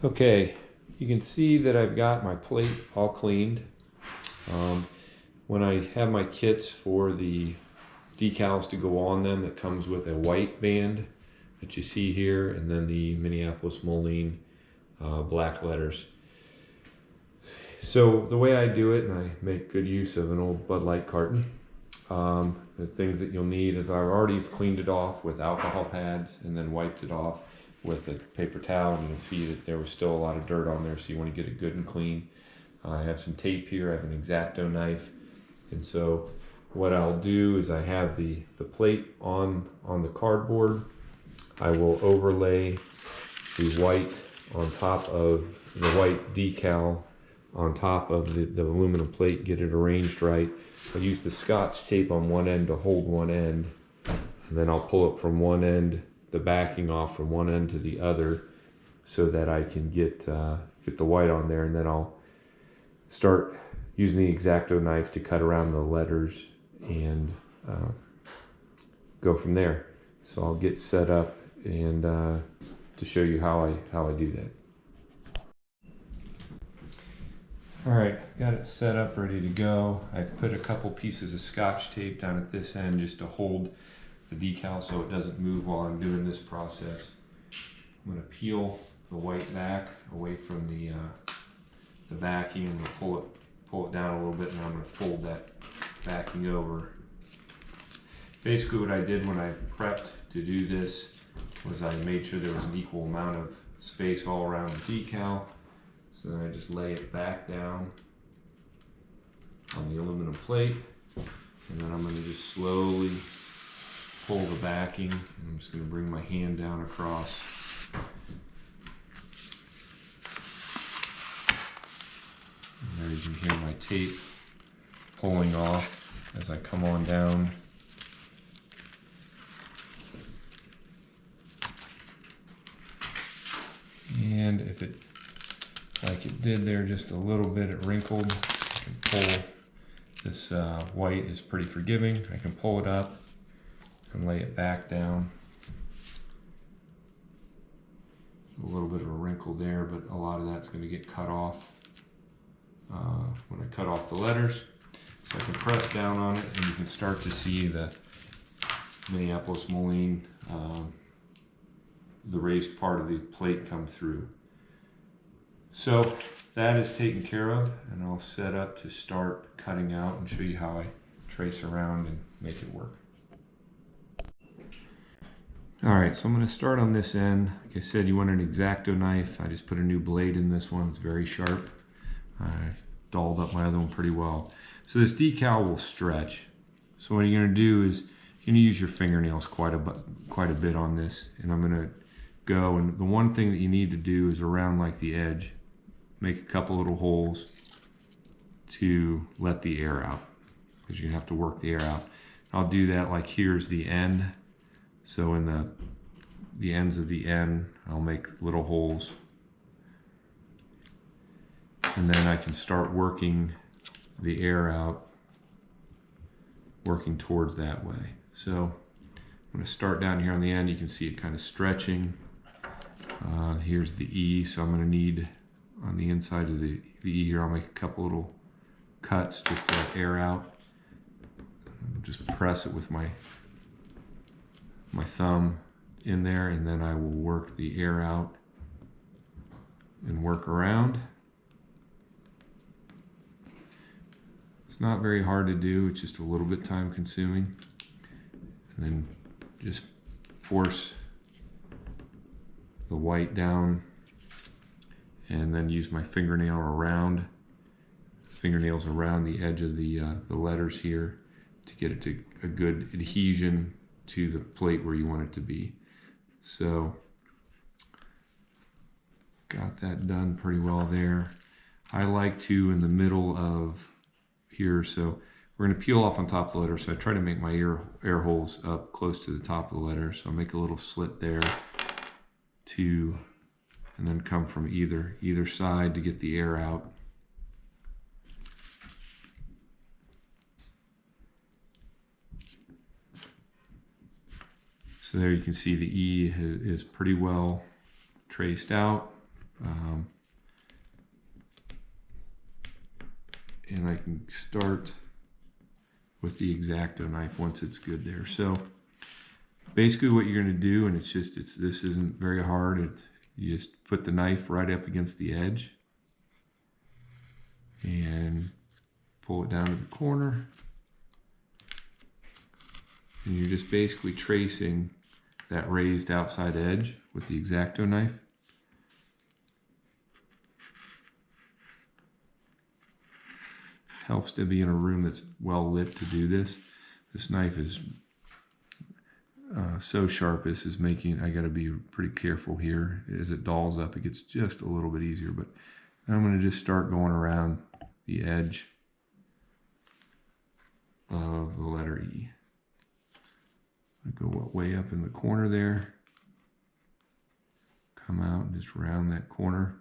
Okay, you can see that I've got my plate all cleaned. When I have my kits for the decals to go on them, it comes with a white band that you see here, and then the Minneapolis Moline black letters. So the way I do it, and I make good use of an old Bud Light carton, the things that you'll need is I've already cleaned it off with alcohol pads and then wiped it off with a paper towel, and you can see that there was still a lot of dirt on there, so you want to get it good and clean. I have some tape here, I have an X-Acto knife, and so what I'll do is I have the plate on the cardboard. I will overlay the white on top of the white decal on top of the aluminum plate, get it arranged right. I'll use the Scotch tape on one end to hold one end, and then I'll pull it from one end, the backing off from one end to the other, so that I can get the white on there, and then I'll start using the X-Acto knife to cut around the letters and go from there. So I'll get set up and to show you how I do that. All right, got it set up, ready to go. I've put a couple pieces of Scotch tape down at this end just to hold the decal so it doesn't move while I'm doing this process. I'm going to peel the white back away from the backing, and pull it down a little bit, and I'm going to fold that backing over. Basically what I did when I prepped to do this was I made sure there was an equal amount of space all around the decal. So then I just lay it back down on the aluminum plate, and then I'm going to just slowly pull the backing, and I'm just going to bring my hand down across. And there you can hear my tape pulling off as I come on down. And if it, like it did there just a little bit, it wrinkled, I can pull. This white is pretty forgiving. I can pull it up and lay it back down. A little bit of a wrinkle there, but a lot of that's going to get cut off when I cut off the letters. So I can press down on it, and you can start to see the Minneapolis Moline, the raised part of the plate come through. So that is taken care of, and I'll set up to start cutting out and show you how I trace around and make it work. All right, so I'm going to start on this end. Like I said, you want an X-Acto knife. I just put a new blade in this one. It's very sharp. I dulled up my other one pretty well. So this decal will stretch. So what you're going to do is you're going to use your fingernails quite a bit on this, and I'm going to go, and the one thing that you need to do is around like the edge, make a couple little holes to let the air out, because you have to work the air out. I'll do that like here's the end. So in the ends of the end, I'll make little holes, and then I can start working the air out, working towards that way. So I'm going to start down here on the end. You can see it kind of stretching. Here's the E, so I'm going to need on the inside of the E here, I'll make a couple little cuts just to let air out. Just press it with my thumb in there, and then I will work the air out and work around. It's not very hard to do, it's just a little bit time consuming. And then just force the white down, and then use my fingernails around the edge of the letters here to get it to a good adhesion to the plate where you want it to be. So got that done pretty well there. I like to in the middle of here, so we're going to peel off on top of the letter, so I try to make my air holes up close to the top of the letter. So I'll make a little slit there and then come from either side to get the air out. So there you can see the E is pretty well traced out. And I can start with the X-Acto knife once it's good there. So basically what you're going to do, and this isn't very hard, you just put the knife right up against the edge and pull it down to the corner, and you're just basically tracing that raised outside edge with the X-Acto knife. Helps to be in a room that's well lit to do this. This knife is so sharp. This is making, I got to be pretty careful here. As it dulls up, it gets just a little bit easier, but I'm going to just start going around the edge of the letter E. I go way up in the corner there, come out and just round that corner.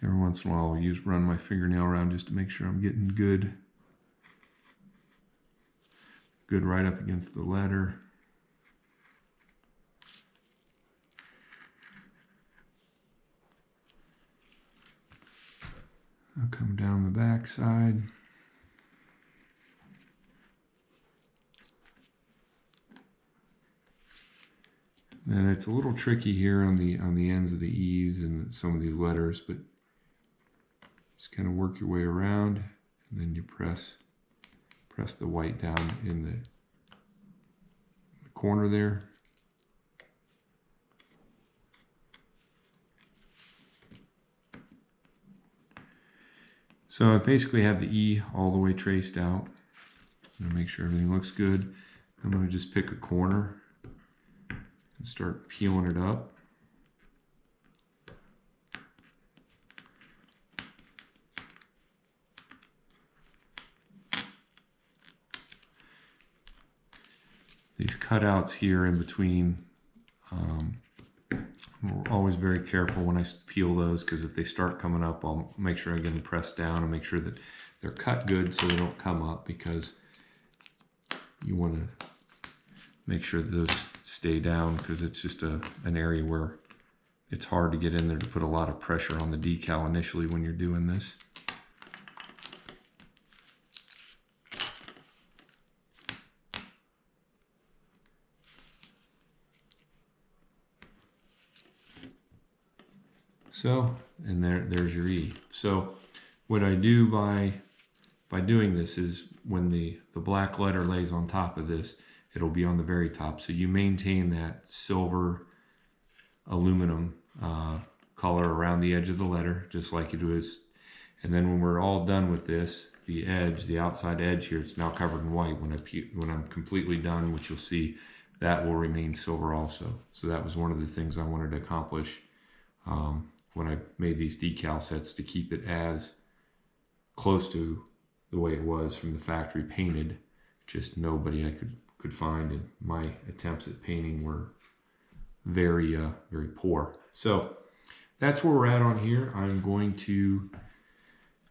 Every once in a while I'll run my fingernail around just to make sure I'm getting good right up against the letter. I'll come down the back side. And it's a little tricky here on the ends of the E's and some of these letters, but just kind of work your way around, and then you press the white down in the corner there. So I basically have the E all the way traced out. I'm going to make sure everything looks good. I'm going to just pick a corner and start peeling it up. These cutouts here in between, I'm always very careful when I peel those, because if they start coming up, I'll make sure I get them pressed down and make sure that they're cut good so they don't come up, because you want to make sure that those stay down, because it's just an area where it's hard to get in there to put a lot of pressure on the decal initially when you're doing this. So, and there's your E. So what I do by doing this is when the black letter lays on top of this, it'll be on the very top. So you maintain that silver aluminum color around the edge of the letter, just like it was. And then when we're all done with this, the edge, the outside edge here, it's now covered in white. When I'm completely done, which you'll see, that will remain silver also. So that was one of the things I wanted to accomplish when I made these decal sets, to keep it as close to the way it was from the factory painted. Just nobody I could find, and my attempts at painting were very poor. So that's where we're at on here. I'm going to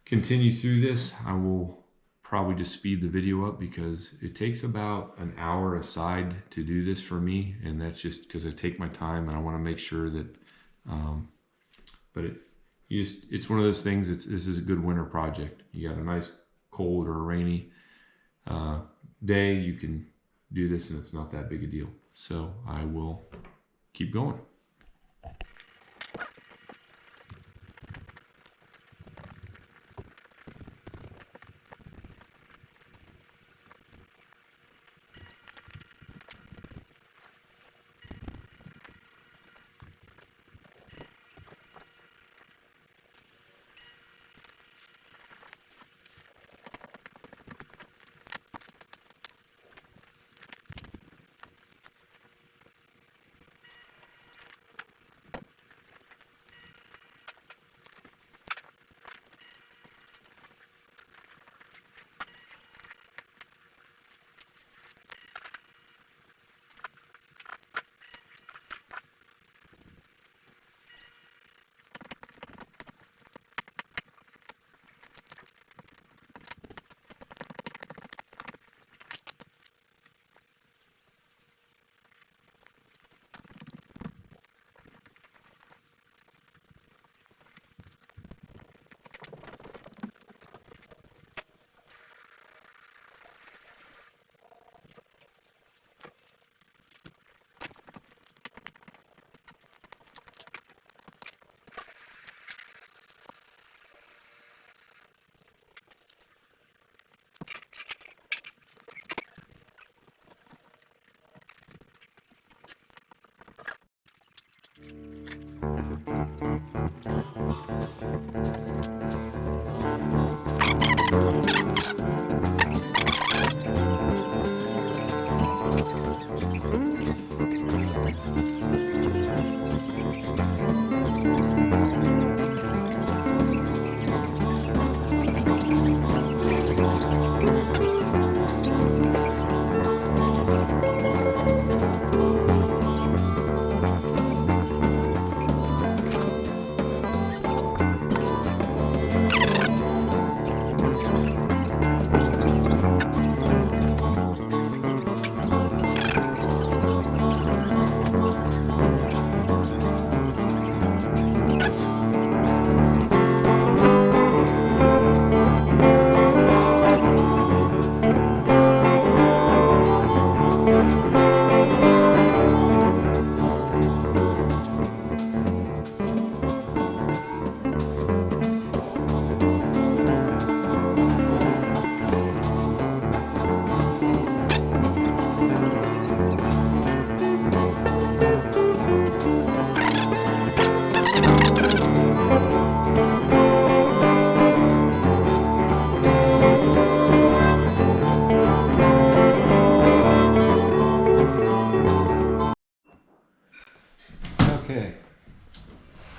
continue through this. I will probably just speed the video up, because it takes about an hour aside to do this for me, and that's just because I take my time and I want to make sure that but it's one of those things. This is a good winter project. You got a nice cold or a rainy day, you can do this and it's not that big a deal. So I will keep going.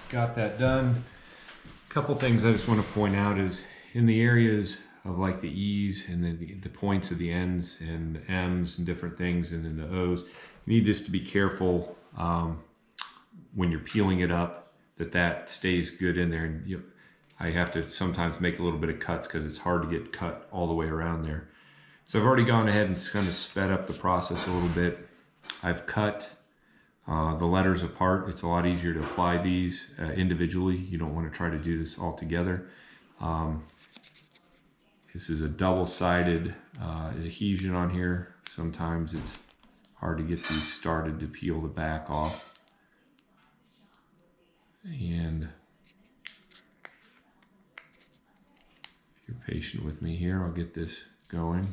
got that done. A couple things I just want to point out is in the areas of like the E's and then the points of the N's and M's and different things, and then the O's, you need just to be careful when you're peeling it up that stays good in there. And I have to sometimes make a little bit of cuts because it's hard to get cut all the way around there. So I've already gone ahead and kind of sped up the process a little bit. I've cut the letters apart. It's a lot easier to apply these individually. You don't want to try to do this all together. This is a double-sided adhesion on here. Sometimes it's hard to get these started to peel the back off. And if you're patient with me here, I'll get this going.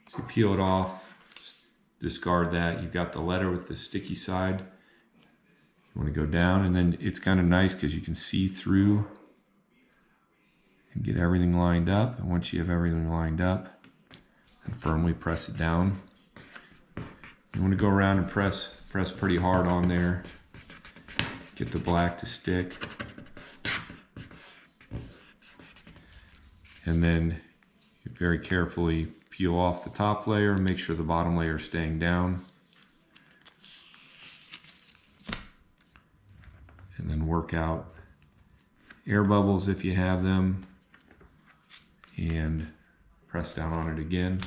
So you peel it off, discard that. You've got the letter with the sticky side. You want to go down, and then it's kind of nice because you can see through and get everything lined up. And once you have everything lined up, and firmly press it down. You want to go around and press pretty hard on there. Get the black to stick. And then you very carefully peel off the top layer, make sure the bottom layer is staying down. And then work out air bubbles if you have them, and press down on it again.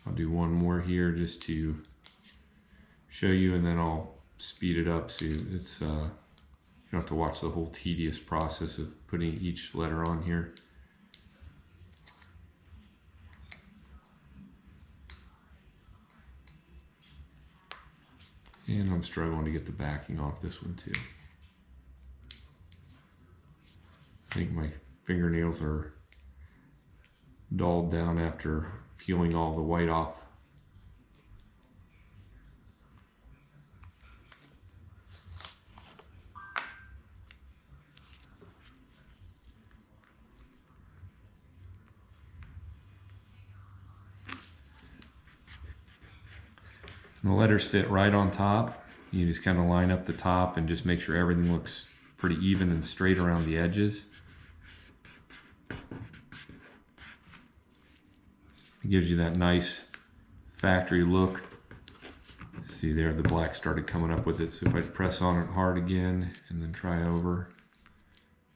I'll do one more here just to show you, and then I'll speed it up so it's you don't have to watch the whole tedious process of putting each letter on here. And I'm struggling to get the backing off this one too. I think my fingernails are dulled down after peeling all the white off. And the letters fit right on top. You just kind of line up the top and just make sure everything looks pretty even and straight around the edges. It gives you that nice factory look. See there, the black started coming up with it. So if I press on it hard again and then try over,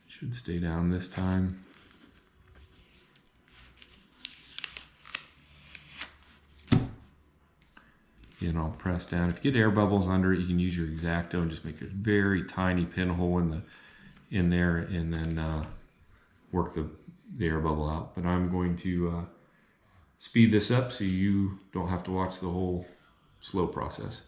it should stay down this time. And I'll press down. If you get air bubbles under it, you can use your X-Acto and just make a very tiny pinhole in there, and then work the air bubble out. But I'm going to speed this up so you don't have to watch the whole slow process.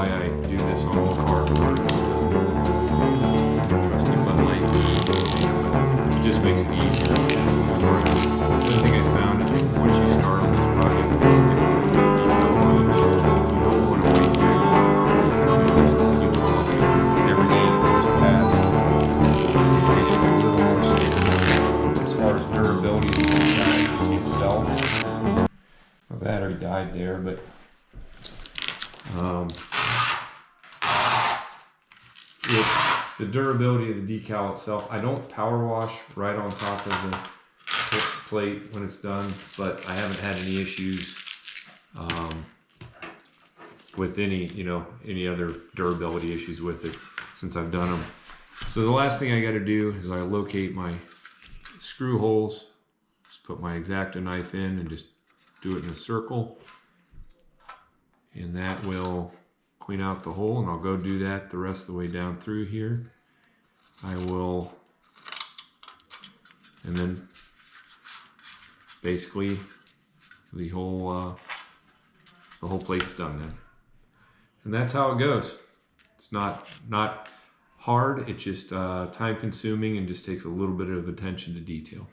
why I do this on the car first. Trusty Bud Light. It just makes it easier. The other thing I found is that once you start on this project, you stick with the decal on it. You don't want to wait very long. Just keep going. Every day it's fast. Basically, a little more stable. As far as durability of the decal itself, my battery died there, but the durability of the decal itself, I don't power wash right on top of the plate when it's done, but I haven't had any issues with any other durability issues with it since I've done them. So the last thing I got to do is I locate my screw holes, just put my X-Acto knife in and just do it in a circle, and that will clean out the hole, and I'll go do that the rest of the way down through here. I will, and then basically the whole plate's done then, and that's how it goes. It's not hard. It's just time consuming and just takes a little bit of attention to detail.